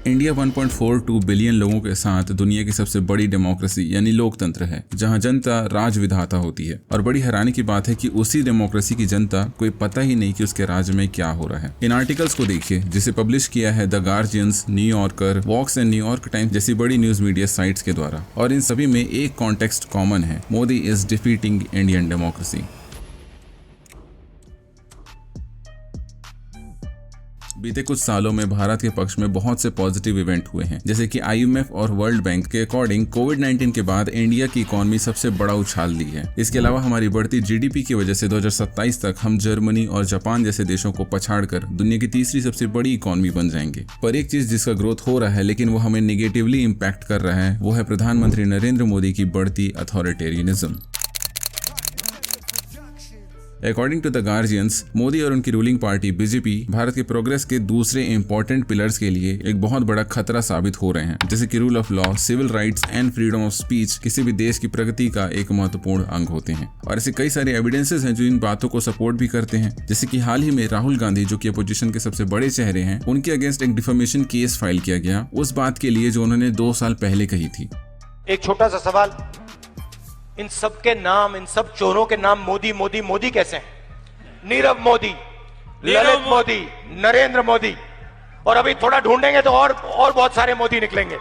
India 1.42 billion लोगों के साथ दुनिया की सबसे बड़ी डेमोक्रेसी यानी लोकतंत्र है, जहां जनता राज विधाता होती है। और बड़ी हैरानी की बात है कि उसी डेमोक्रेसी की जनता कोई पता ही नहीं कि उसके राज्य में क्या हो रहा है। इन आर्टिकल्स को देखिए जिसे पब्लिश किया है the Guardians, New Yorker, Vox and New York Times जैसी बड़ी न्यूज मीडिया साइट्स के द्वारा। और इन सभी में एक कॉन्टेक्स्ट कॉमन है, Modi is defeating Indian democracy. बीते कुछ सालों में भारत के पक्ष में बहुत से पॉजिटिव इवेंट हुए हैं, जैसे कि IMF और वर्ल्ड बैंक के अकॉर्डिंग कोविड-19 के बाद इंडिया की इकोनॉमी सबसे बड़ा उछाल ली है। इसके अलावा हमारी बढ़ती GDP की वजह से 2027 तक हम जर्मनी और जापान जैसे देशों को पछाड़कर दुनिया की तीसरी सबसे बड़ी इकोनॉमी बन जाएंगे। पर एक चीज जिसका ग्रोथ हो रहा है लेकिन वो हमें निगेटिवली इम्पैक्ट कर रहा है, वो है प्रधानमंत्री नरेंद्र मोदी की बढ़ती authoritarianism. According to the Guardians, Modi और उनकी रूलिंग पार्टी BJP भारत के प्रोग्रेस के दूसरे इंपॉर्टेंट पिलर्स के लिए एक बहुत बड़ा खतरा साबित हो रहे हैं, जैसे कि rule of law, civil rights and freedom of speech किसी भी देश की प्रगति का एक महत्वपूर्ण अंग होते हैं। और ऐसे कई सारे एविडेंसेस हैं जो इन बातों को सपोर्ट भी करते हैं, जैसे कि हाल ही में राहुल गांधी जो कि अपोजिशन के सबसे बड़े चेहरे हैं, उनके अगेंस्ट एक डिफेमेशन केस फाइल किया गया उस बात के लिए जो उन्होंने 2 साल पहले कही थी। एक छोटा सा सवाल, इन सब के नाम, इन सब चोरों के नाम मोदी मोदी मोदी कैसे हैं? नीरव मोदी, ललित मोदी, नरेंद्र मोदी, और अभी थोड़ा ढूंढेंगे तो और बहुत सारे मोदी निकलेंगे।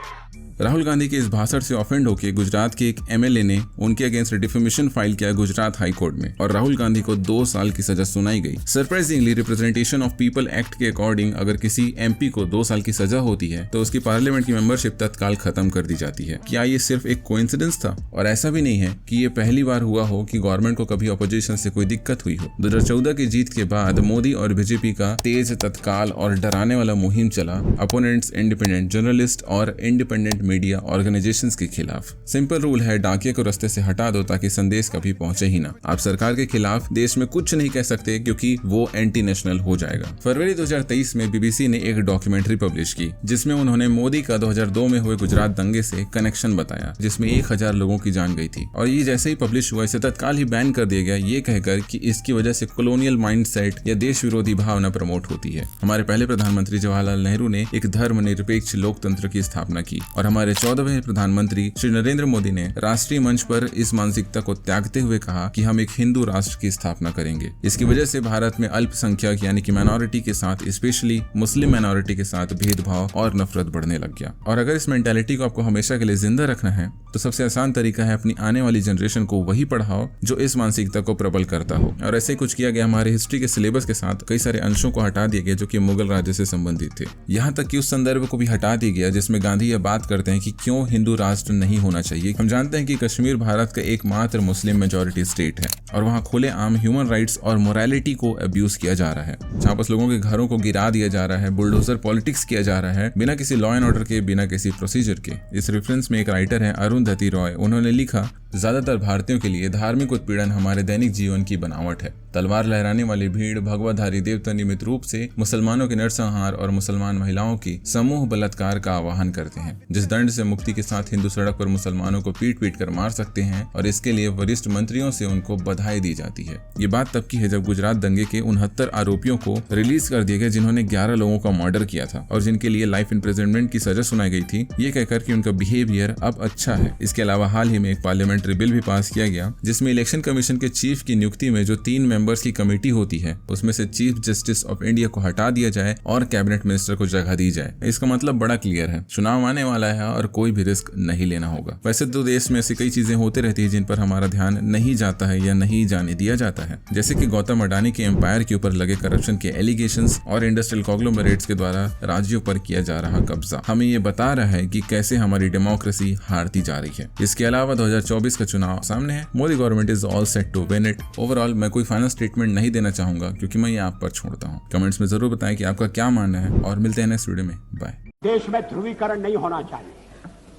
राहुल गांधी के इस भाषण से ऑफेंड होकर गुजरात के एक MLA ने उनके अगेंस्ट डिफेमेशन फाइल किया गुजरात हाई कोर्ट में और राहुल गांधी को 2 साल की सजा सुनाई गई। Surprisingly representation of people act के अकॉर्डिंग अगर किसी MP को 2 साल की सजा होती है तो उसकी पार्लियामेंट की मेंबरशिप तत्काल खत्म कर दी जाती है। क्या ये सिर्फ एक कोइंसिडेंस था? और ऐसा भी नहीं है कि ये पहली बार हुआ हो कि गवर्नमेंट को कभी अपोजिशन से कोई दिक्कत हुई हो। 2014 की जीत के बाद मोदी और BJP का तेज, तत्काल और डराने वाला मुहिम चला अपोनेंट्स, इंडिपेंडेंट जर्नलिस्ट और इंडिपेंडेंट मीडिया ऑर्गेनाइजेशंस के खिलाफ। सिंपल रूल है, डाकिया को रास्ते से हटा दो ताकि संदेश कभी पहुंचे ही ना। आप सरकार के खिलाफ देश में कुछ नहीं कह सकते क्योंकि वो एंटी नेशनल हो जाएगा। फरवरी 2023 में BBC ने एक डॉक्यूमेंट्री पब्लिश की जिसमें उन्होंने मोदी का 2002 में हुए गुजरात दंगे से कनेक्शन बताया, जिसमें 1000 लोगों की जान गई थी। और ये जैसे ही पब्लिश हुआ इसे तत्काल ही बैन कर दिया गया, ये कहकर कि इसकी वजह से कॉलोनियल माइंडसेट या देश विरोधी भावना प्रमोट होती है। हमारे पहले प्रधानमंत्री जवाहरलाल नेहरू ने एक धर्मनिरपेक्ष लोकतंत्र की स्थापना की और हमारे 14वें प्रधानमंत्री श्री नरेंद्र मोदी ने राष्ट्रीय मंच पर इस मानसिकता को त्यागते हुए कहा कि हम एक हिंदू राष्ट्र की स्थापना करेंगे। इसकी वजह से भारत में अल्पसंख्यक यानी कि माइनॉरिटी के साथ, स्पेशली मुस्लिम माइनॉरिटी के साथ भेदभाव और नफरत बढ़ने लग गया। और अगर इस मेंटालिटी को आपको हमेशा के लिए जिंदा रखना है तो सबसे आसान तरीका है अपनी आने वाली जनरेशन को वही पढ़ाओ जो इस मानसिकता को प्रबल करता हो। और ऐसे कुछ किया गया। हमारे हिस्ट्री के सिलेबस के साथ कई सारे अंशों को हटा दिए गए जो कि मुगल राज्य से संबंधित थे। यहाँ तक कि उस संदर्भ को भी हटा दिया गया जिसमें गांधी यह बात करते हैं कि क्यों हिंदू राष्ट्र नहीं होना चाहिए। हम जानते हैं कि कश्मीर भारत का एकमात्र मुस्लिम मेजॉरिटी स्टेट है और वहाँ खुले आम ह्यूमन राइट्स और मोरालिटी को अब्यूज किया जा रहा है, जहाँ पर लोगों के घरों को गिरा दिया जा रहा है, बुलडोजर पॉलिटिक्स किया जा रहा है बिना किसी लॉ एंड ऑर्डर के, बिना किसी प्रोसीजर के। इस रेफरेंस में एक राइटर है अरुंधति रॉय, उन्होंने लिखा, ज्यादातर भारतीयों के लिए धार्मिक उत्पीड़न हमारे दैनिक जीवन की बनावट है। तलवार लहराने वाली भीड़, भगवाधारी देवता नियमित रूप से मुसलमानों के नरसंहार और मुसलमान महिलाओं की समूह बलात्कार का आह्वान करते हैं। जिस दंड से मुक्ति के साथ हिंदू सड़क पर मुसलमानों को पीट पीट कर मार सकते हैं और इसके लिए वरिष्ठ मंत्रियों से उनको बधाई दी जाती है। ये बात तब की है जब गुजरात दंगे के 69 आरोपियों को रिलीज कर दिया गया जिन्होंने 11 लोगों का मर्डर किया था और जिनके लिए लाइफ इम्प्रिजनमेंट की सजा सुनाई गई थी, ये कहकर कि उनका बिहेवियर अब अच्छा है। इसके अलावा हाल ही में एक पार्लियामेंट्री बिल भी पास किया गया जिसमें इलेक्शन कमीशन के चीफ की नियुक्ति में जो 3 मेंबर्स की कमेटी होती है उसमें से चीफ जस्टिस ऑफ इंडिया को हटा दिया जाए और कैबिनेट मिनिस्टर को जगह दी जाए। इसका मतलब बड़ा क्लियर है, चुनाव आने वाला है और कोई भी रिस्क नहीं लेना होगा। वैसे तो देश में ऐसी कई चीजें होती रहती है जिन पर हमारा ध्यान नहीं जाता है या नहीं जाने दिया जाता है, जैसे कि गौतम अडानी के एम्पायर के ऊपर लगे करप्शन के एलिगेशंस और इंडस्ट्रियल कॉन्ग्लोमरेट्स के द्वारा राज्यों पर किया जा रहा कब्जा हमें ये बता रहा है कि कैसे हमारी डेमोक्रेसी हारती जा रही है। इसके अलावा 2024 का चुनाव सामने है। Modi government is all set to win it. Overall मैं कोई फाइनल स्टेटमेंट नहीं देना चाहूंगा क्योंकि मैं ये आप पर छोड़ता हूँ। कमेंट्स में जरूर बताएं कि आपका क्या मानना है और मिलते हैं नेक्स्ट वीडियो में। बाय। देश में ध्रुवीकरण नहीं होना चाहिए,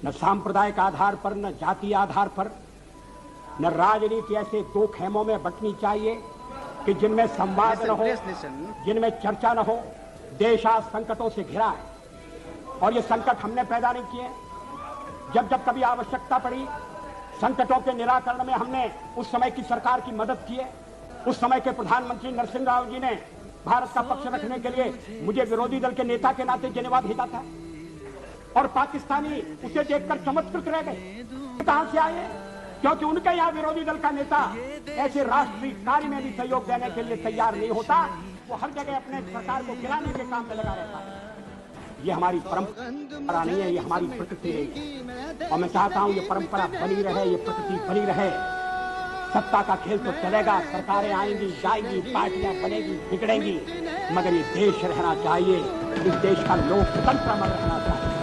न सांप्रदायिक आधार पर, न जातीय आधार पर, न राजनीति ऐसे 2 खेमों में बंटनी चाहिए कि जिनमें संवाद न हो, जिनमें चर्चा न हो। देश आज संकटों से घिरा है और ये संकट हमने पैदा नहीं किए। जब जब कभी आवश्यकता पड़ी संकटों के निराकरण में हमने उस समय की सरकार की मदद की है। उस समय के प्रधानमंत्री नरसिंह राव जी ने भारत का पक्ष रखने के लिए मुझे विरोधी दल के नेता के नाते धन्यवाद भेजा था। और पाकिस्तानी उसे देखकर चमत्कृत रह गए। कहां से आए? क्योंकि उनके यहाँ विरोधी दल का नेता ऐसे राष्ट्रीय कार्य में भी सहयोग देने के लिए तैयार नहीं होता। वो हर जगह अपने सरकार को गिराने के काम में लगा रहता है। ये हमारी परंपरा नहीं है, ये हमारी प्रकृति है। और मैं चाहता हूं ये परंपरा बनी रहे, ये प्रकृति बनी रहे। सत्ता का खेल तो चलेगा, सरकारें आएंगी जाएंगी, पार्टियां बनेगी बिगड़ेंगी, मगर ये देश रहना चाहिए। इस देश का लोकतंत्र अमर रहना चाहिए।